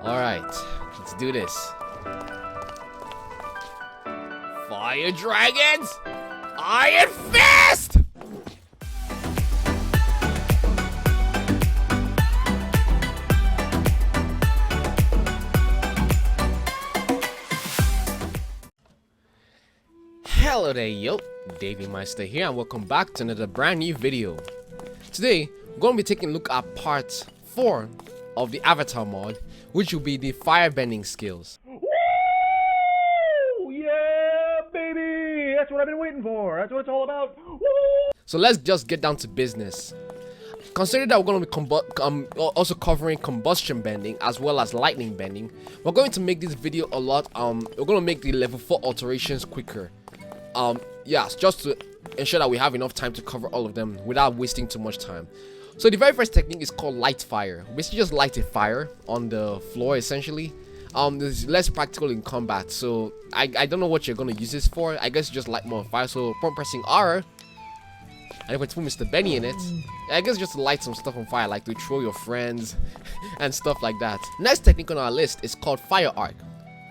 Alright, let's do this. Fire dragons! Iron Fist! Hello there, yo, Davey Meister here, and welcome back to another brand new video. Today, we're going to be taking a look at part 4 of the Avatar mod, which will be the fire bending skills. Woo! Yeah, baby! That's what I've been waiting for. That's what it's all about. Woo! So let's just get down to business. Considering that we're going to be also covering combustion bending as well as lightning bending, we're going to make this video a lot. We're going to make the level 4 alterations quicker. Yes, just to ensure that we have enough time to cover all of them without wasting too much time. So the very first technique is called light fire. Basically just light a fire on the floor essentially. This is less practical in combat, so I don't know what you're gonna use this for. I guess just light more fire. So upon pressing R, and if it's put Mr. Benny in it, I guess just light some stuff on fire, like to throw your friends and stuff like that. Next technique on our list is called fire arc.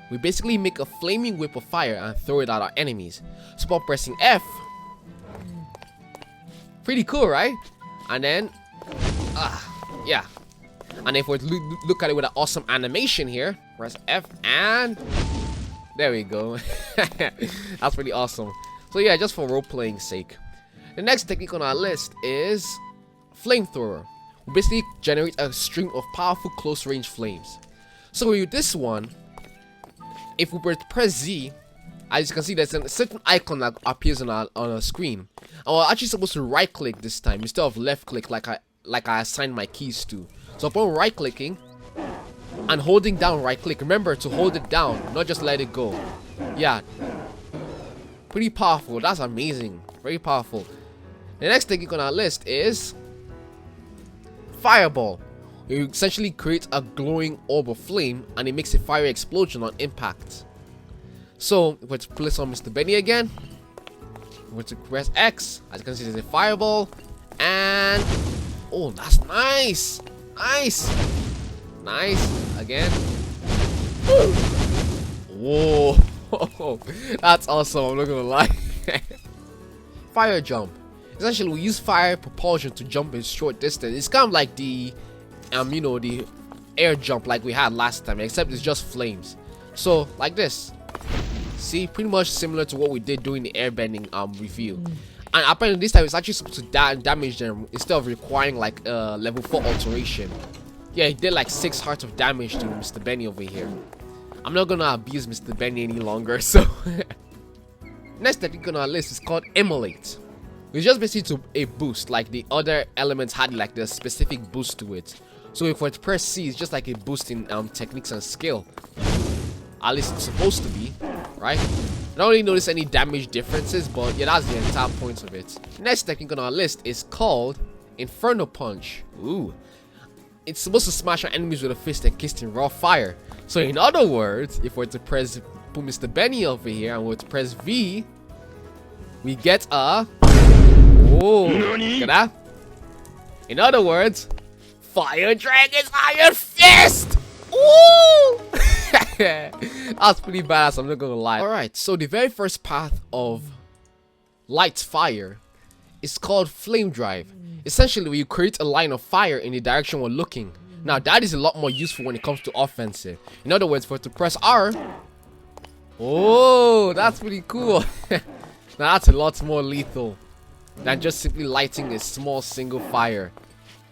We basically make a flaming whip of fire and throw it at our enemies. So upon pressing F, pretty cool, right? And then, yeah. And if we look at it with an awesome animation here, press F and there we go. That's pretty awesome. So yeah, just for role playing sake. The next technique on our list is Flamethrower. We basically generate a string of powerful close range flames. So with this one, if we were to press Z, as you can see, there's a certain icon that appears on our screen. And we're actually supposed to right click this time instead of left click like I assigned my keys to. So upon right clicking and holding down right click, remember to hold it down, not just let it go. Yeah, pretty powerful. That's amazing, very powerful. The next technique on our list is Fireball. You essentially create a glowing orb of flame and it makes a fire explosion on impact. So if we're to place on Mr. Benny again, we're to press X, as you can see there's a fireball, and oh, that's nice, nice again. Whoa, that's awesome, I'm not gonna lie. Fire jump. Essentially we use fire propulsion to jump a short distance. It's kind of like the the air jump like we had last time, except it's just flames. So like this, see, pretty much similar to what we did during the airbending review. And apparently this time it's actually supposed to damage them instead of requiring like level 4 alteration. Yeah, he did like 6 hearts of damage to Mr. Benny over here. I'm not gonna abuse Mr. Benny any longer, so next technique on our list is called Immolate. It's just basically to a boost, like the other elements had like the specific boost to it. So if we press C, it's just like a boost in techniques and skill. At least it's supposed to be, right? I don't really notice any damage differences, but yeah, that's the entire point of it. Next technique on our list is called Inferno Punch. Ooh. It's supposed to smash our enemies with a fist encased in raw fire. So in other words, if we're to put Mr. Benny over here and we're to press V, we get a... Oh, look at that. In other words, Fire Dragon's Iron Fist! Ooh! That's pretty badass, I'm not gonna lie. Alright, so the very first path of light fire is called Flame Drive. Essentially, you create a line of fire in the direction we're looking. Now, that is a lot more useful when it comes to offensive. In other words, for it to press R... Oh, that's pretty cool. Now, that's a lot more lethal than just simply lighting a small single fire.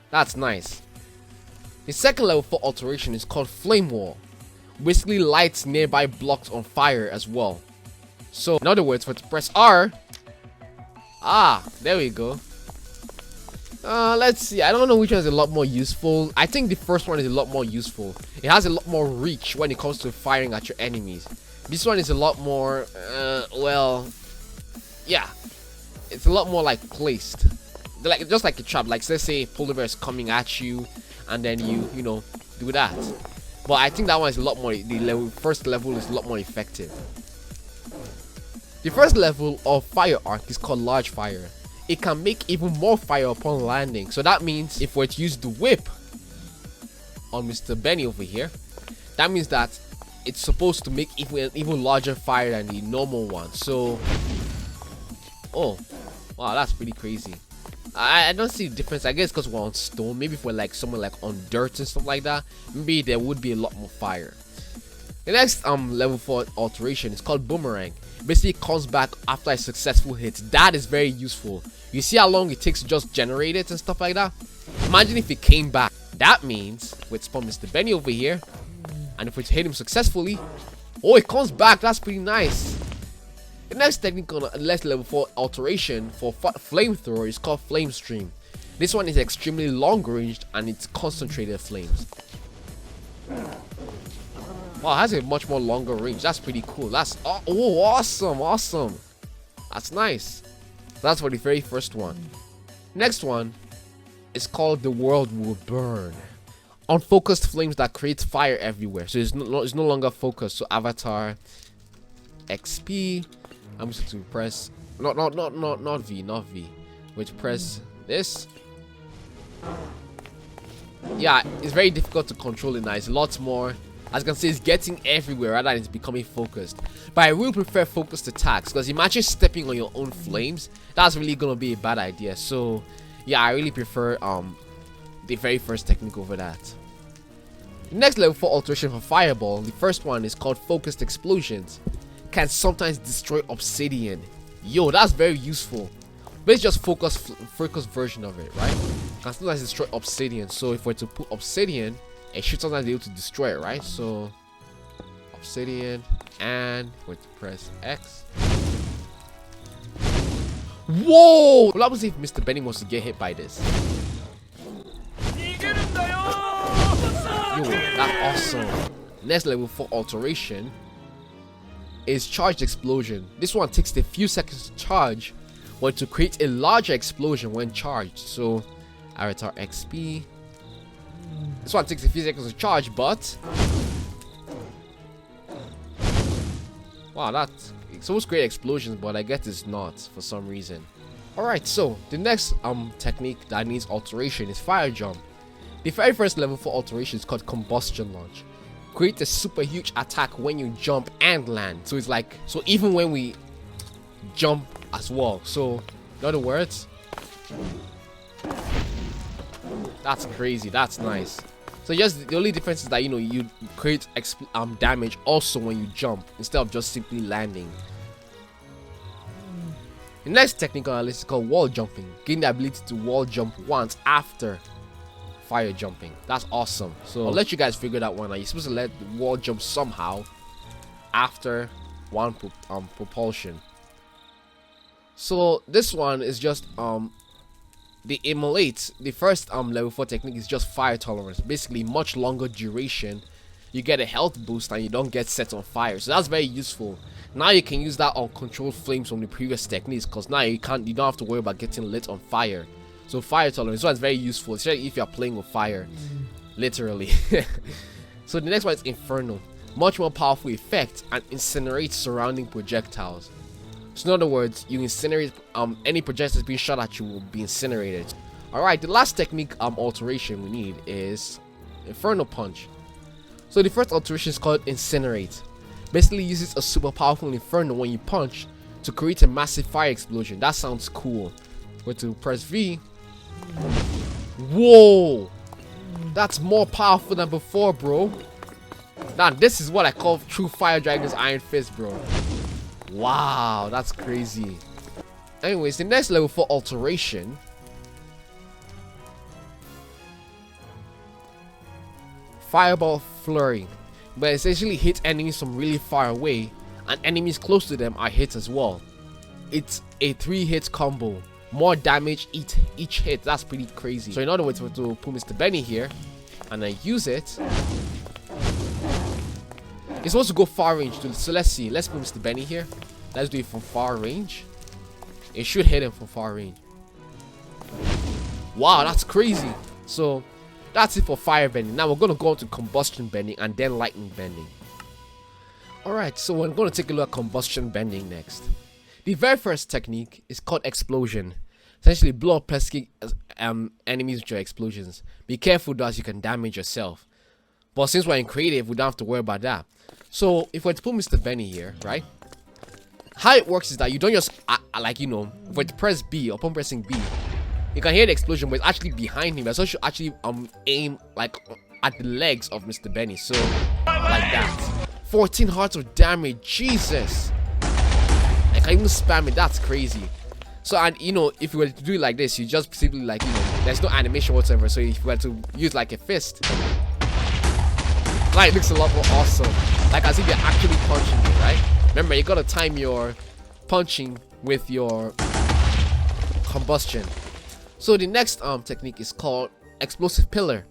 That's nice. The second level for alteration is called Flame Wall. Basically lights nearby blocks on fire as well. So in other words, for it to press R, there we go. Let's see, I don't know which one is a lot more useful. I think the first one is a lot more useful. It has a lot more reach when it comes to firing at your enemies. This one is a lot more well, yeah, it's a lot more like placed, like just like a trap. Like let's say polar bear is coming at you and then you know do that. But I think that one is a lot more, the first level is a lot more effective. The first level of fire arc is called large fire. It can make even more fire upon landing. So that means if we're to use the whip on Mr. Benny over here, that means that it's supposed to make even larger fire than the normal one. So, oh, wow, that's pretty crazy. I don't see the difference. I guess because we're on stone. Maybe if we're like somewhere like on dirt and stuff like that, maybe there would be a lot more fire. The next level 4 alteration is called Boomerang. Basically, it comes back after a successful hit. That is very useful. You see how long it takes to just generate it and stuff like that? Imagine if it came back. That means we'd spawn Mr. Benny over here, and if we hit him successfully, oh, it comes back. That's pretty nice. The next technique on level 4 alteration for Flamethrower is called Flamestream. This one is extremely long ranged and it's concentrated flames. Wow, it has a much more longer range. That's pretty cool. That's awesome. That's nice. That's for the very first one. Next one is called The World Will Burn. Unfocused flames that create fire everywhere. So it's no longer focused. So avatar XP. I'm just going to press not V. Wait, press this. Yeah, it's very difficult to control it now. It's lots more. As you can see, it's getting everywhere rather than it's becoming focused. But I will prefer focused attacks, because imagine stepping on your own flames. That's really gonna be a bad idea. So yeah, I really prefer the very first technique over that. The next level 4 alteration for Fireball, the first one is called Focused Explosions. Can sometimes destroy obsidian. Yo, that's very useful. But it's just focused version of it, right? Can sometimes destroy obsidian. So if we're to put obsidian, it should sometimes be able to destroy it, right? So obsidian, and we're to press X. Whoa! What happens if Mr. Benny wants to get hit by this? Yo, that's awesome. Next level 4 alteration is Charged Explosion. This one takes a few seconds to charge, but to create a larger explosion when charged. So avatar XP. This one takes a few seconds to charge, but wow, it's supposed to create explosions, but I guess it's not for some reason. Alright, so the next technique that needs alteration is Fire Jump. The very first level 4 alteration is called Combustion Launch. Create a super huge attack when you jump and land. So it's like, so even when we jump as well. So in other words, that's crazy. That's nice. So just the only difference is that, you know, you create damage also when you jump instead of just simply landing. The next technique on our list is called Wall Jumping. Gain the ability to wall jump once after fire jumping. That's awesome. So I'll let you guys figure that one out. You're supposed to let the wall jump somehow after one propulsion. So this one is just the immolate. The first level 4 technique is just fire tolerance. Basically much longer duration. You get a health boost and you don't get set on fire. So that's very useful. Now you can use that on controlled flames from the previous techniques, because now you don't have to worry about getting lit on fire. So fire tolerance, so it's very useful, especially if you're playing with fire, literally. So the next one is Infernal. Much more powerful effect and incinerates surrounding projectiles. So in other words, you incinerate any projectiles being shot at you will be incinerated. Alright, the last technique alteration we need is Inferno Punch. So the first alteration is called Incinerate. Basically uses a super powerful Inferno when you punch to create a massive fire explosion. That sounds cool. But to press V. Whoa! That's more powerful than before, bro. Now this is what I call true Fire Dragon's Iron Fist, bro. Wow, that's crazy. Anyways, the next level 4 alteration Fireball Flurry. But essentially hit enemies from really far away, and enemies close to them are hit as well. It's a 3-hit combo. More damage each hit. That's pretty crazy. So in other words, we're to put Mr. Benny here and then use it. It's supposed to go far range too. So let's see. Let's put Mr. Benny here. Let's do it from far range. It should hit him from far range. Wow, that's crazy. So that's it for fire bending. Now we're going to go on to combustion bending and then lightning bending. Alright, so we're going to take a look at combustion bending next. The very first technique is called explosion. Essentially blow up pesky enemies with your explosions. Be careful though, as you can damage yourself. But since we're in creative, we don't have to worry about that. So if we're to put Mr. Benny here, right? How it works is that you don't just like, you know, if we're to press B, upon pressing B, you can hear the explosion, but it's actually behind him. So you should actually aim like at the legs of Mr. Benny. So like that. 14 hearts of damage. Jesus. I can even spam it. That's crazy. So, and you know, if you were to do it like this, you just simply like, you know, there's no animation whatsoever. So if you were to use like a fist, like, it looks a lot more awesome. Like as if you're actually punching it, right? Remember, you gotta time your punching with your combustion. So the next technique is called Explosive Pillar,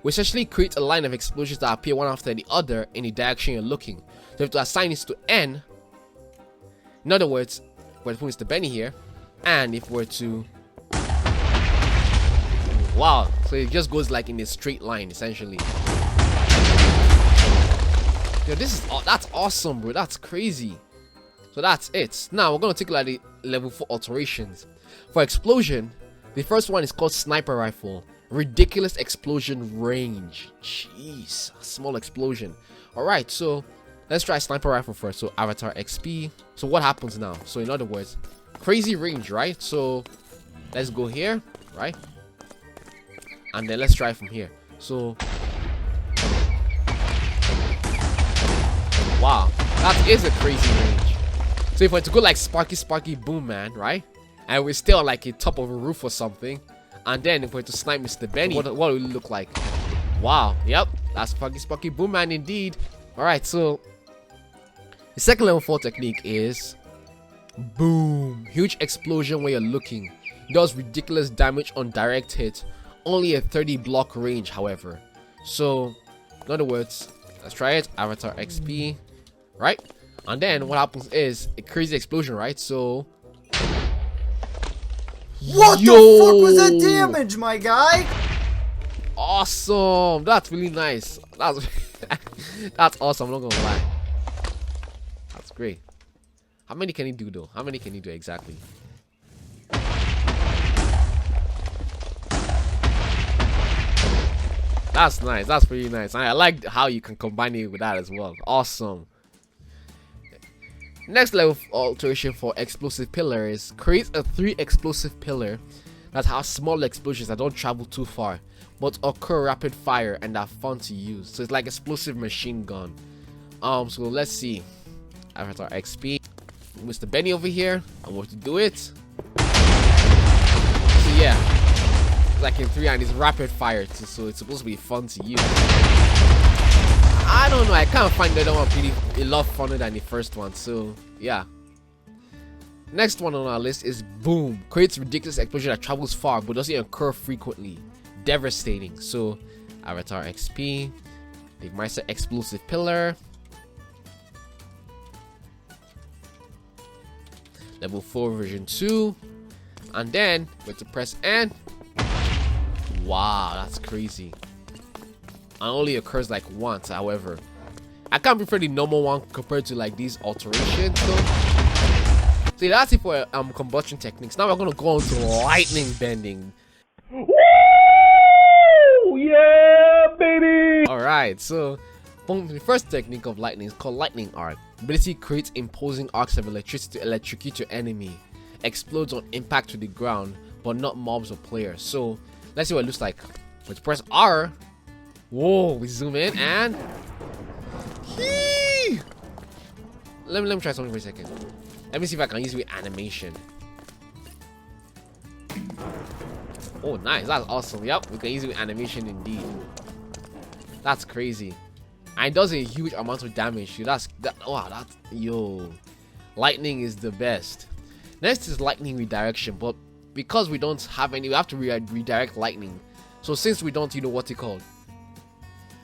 which essentially creates a line of explosions that appear one after the other in the direction you're looking. So you have to assign this to N. In other words, we're to put Mr. Benny here, and if we're to, wow, so it just goes like in a straight line essentially. Yo, that's awesome, bro. That's crazy. So that's it. Now we're gonna take a look at the level 4 alterations. For explosion, the first one is called Sniper Rifle. Ridiculous explosion range. Jeez, small explosion. Alright, so let's try Sniper Rifle first. So Avatar XP. So what happens now? So in other words, crazy range, right? So let's go here, right? And then let's try from here. So wow, that is a crazy range. So if we're to go like Sparky Boom Man, right? And we're still like a top of a roof or something, and then if we're to snipe Mr. Benny, what will it look like? Wow, yep, that's Sparky Boom Man indeed. Alright, so the second level 4 technique is Boom. Huge explosion where you're looking. Does ridiculous damage on direct hit. Only a 30 block range, however. So, in other words, let's try it. Avatar XP, right? And then what happens is a crazy explosion, right? So what the fuck was that damage, my guy? Awesome. That's really nice. That's that's awesome. I'm not gonna lie. That's great. How many can he do though? How many can he do exactly? That's nice. That's pretty nice. I like how you can combine it with that as well. Awesome. Next level alteration for Explosive Pillar is create a 3 explosive pillar that has small explosions that don't travel too far but occur rapid fire and are fun to use. So it's like explosive machine gun. So let's see. Avatar XP. Mr. Benny over here. I'm going to do it. So yeah. Like in 3 and it's rapid fire too, so it's supposed to be fun to use. I don't know, I can't find the other one pretty a lot funner than the first one, so yeah. Next one on our list is Boom. Creates ridiculous explosion that travels far but doesn't occur frequently. Devastating. So Avatar XP, the Meister Explosive Pillar, level 4 version 2, and then we have to press N. Wow, that's crazy. And only occurs like once, however. I can't prefer the normal one compared to like these alterations though. So that's it for combustion techniques. Now we're gonna go on to lightning bending. Woo! Yeah, baby! Alright, so the first technique of lightning is called Lightning Arc. Ability creates imposing arcs of electricity to electrocute your enemy. Explodes on impact to the ground, but not mobs or players. So let's see what it looks like. Let's press R. Whoa, we zoom in and let me try something for a second. Let me see if I can use it with animation. Oh, nice. That's awesome. Yep, we can use it with animation indeed. That's crazy. And it does a huge amount of damage. Yo. Lightning is the best. Next is lightning redirection, but because we don't have any, we have to redirect lightning. So since we don't, you know what's it called?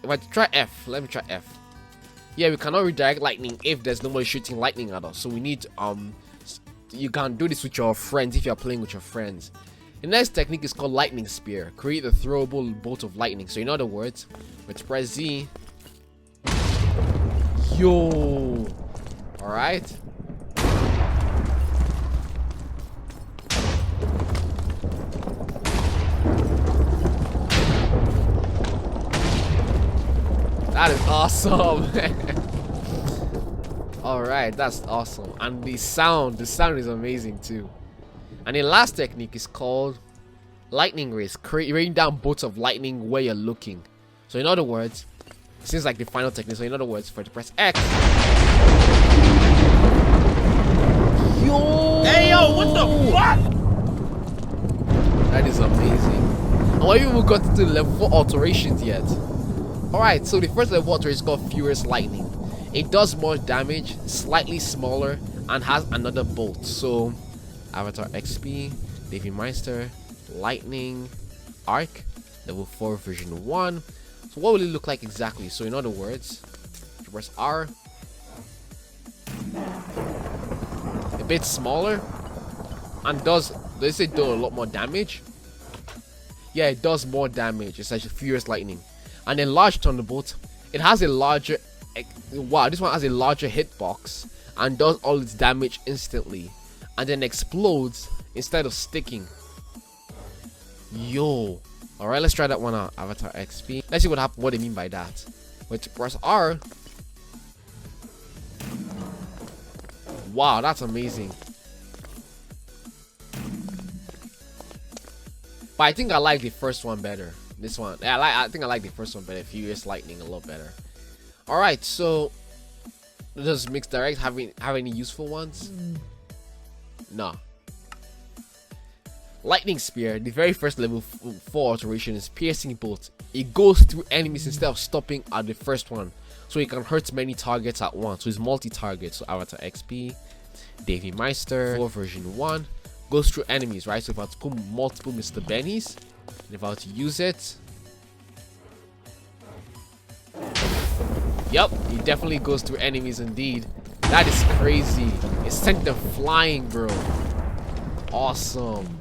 If I try F, let me try F. Yeah, we cannot redirect lightning if there's nobody shooting lightning at us. So we need you can do this with your friends if you're playing with your friends. The next technique is called Lightning Spear. Create a throwable bolt of lightning. So in other words, let's press Z. Yo. Alright. That is awesome. Alright, that's awesome. And the sound is amazing too. And the last technique is called lightning rays, raining down bolts of lightning where you're looking. So in other words, it seems like the final technique. So in other words, for to press X. Yo! Hey yo, what the fuck? That is amazing. And we haven't even got to the level 4 alterations yet. Alright, so the first level alteration is called Furious Lightning. It does more damage, slightly smaller, and has another bolt. So Avatar XP, Davy Meister, Lightning, Arc, level 4 version 1. So what will it look like exactly? So in other words, you press R, a bit smaller, and does a lot more damage? Yeah, it does more damage. It's like Furious Lightning. And then Large Thunderbolt, it has a larger, wow, this one has a larger hitbox and does all its damage instantly, and then explodes instead of sticking. Yo. Alright, let's try that one out. Avatar XP. Let's see what they mean by that. Wait, to press R. Wow, that's amazing. But I think I like the first one better. This one. Yeah, I think I like the first one better. Furious Lightning a lot better. Alright, so does Mixed Direct have any useful ones? No. Lightning Spear, the very first level 4 alteration, is Piercing Bolt. It goes through enemies instead of stopping at the first one, so it can hurt many targets at once. So it's multi-target. So Avatar XP, Davy Meister 4 version 1 goes through enemies, right? So if I were to put multiple Mr. Bennies, and if I were to use it, yep, it definitely goes through enemies indeed. That is crazy. It sent them flying, bro. Awesome.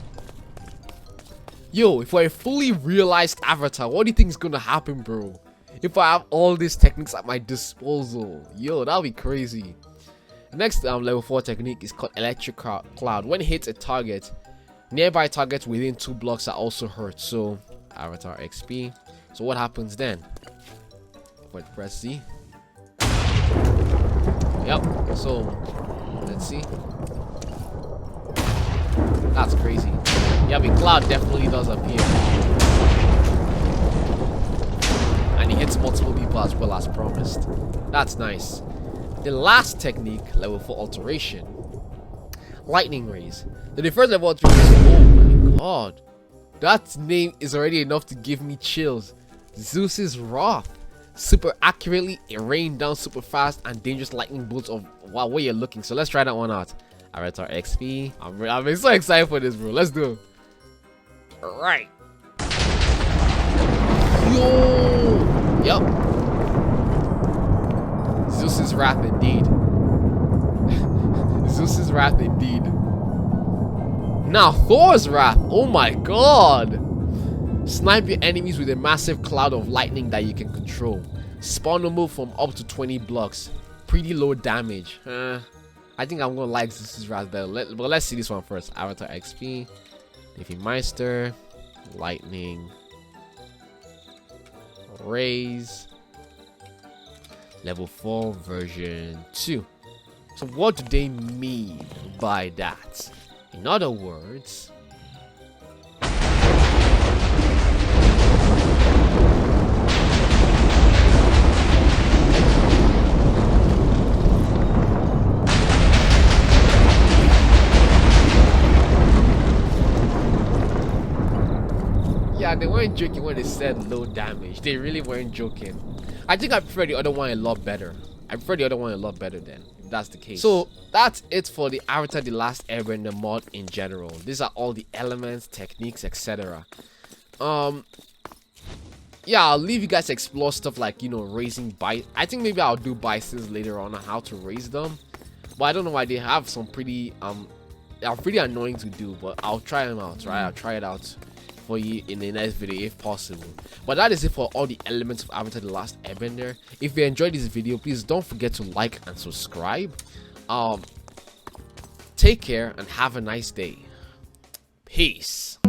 Yo, if we're a fully realized avatar, what do you think is gonna happen, bro? If I have all these techniques at my disposal, yo, that'll be crazy. The next level 4 technique is called Electric Cloud. When it hits a target, nearby targets within 2 blocks are also hurt. So Avatar XP. So what happens then? Wait, press Z. Yep. So let's see. That's crazy. Yeah, the cloud definitely does appear. And he hits multiple people as well as promised. That's nice. The last technique, level 4 alteration, Lightning Rays. The first level alteration, oh my god. That name is already enough to give me chills. Zeus's Wrath. Super accurately, it rained down super fast and dangerous lightning bolts of where you're looking. So let's try that one out. Avatar XP. I'm so excited for this, bro. Let's do it. Alright. Yo! Yup. Zeus's Wrath indeed. Zeus's Wrath indeed. Now Thor's Wrath. Oh my god. Snipe your enemies with a massive cloud of lightning that you can control. Spawn a move from up to 20 blocks. Pretty low damage. I think I'm gonna like Zeus's Wrath better. But let's see this one first. Avatar XP, Davy Meister, Lightning, Rays, level 4 version 2. So what do they mean by that? In other words, yeah, they weren't joking when they said low damage. They really weren't joking. I think I prefer the other one a lot better. I prefer the other one a lot better then, if that's the case. So that's it for the Avatar The Last Airbender mod in general. These are all the elements, techniques, etc. Yeah, I'll leave you guys to explore stuff like, you know, raising bison. I think maybe I'll do bisons later on how to raise them. But I don't know why they have some pretty are pretty annoying to do, but I'll try them out, right? I'll try it out for you in the next video if possible. But that is it for all the elements of Avatar The Last Airbender. If you enjoyed this video, please don't forget to like and subscribe. Take care and have a nice day. Peace.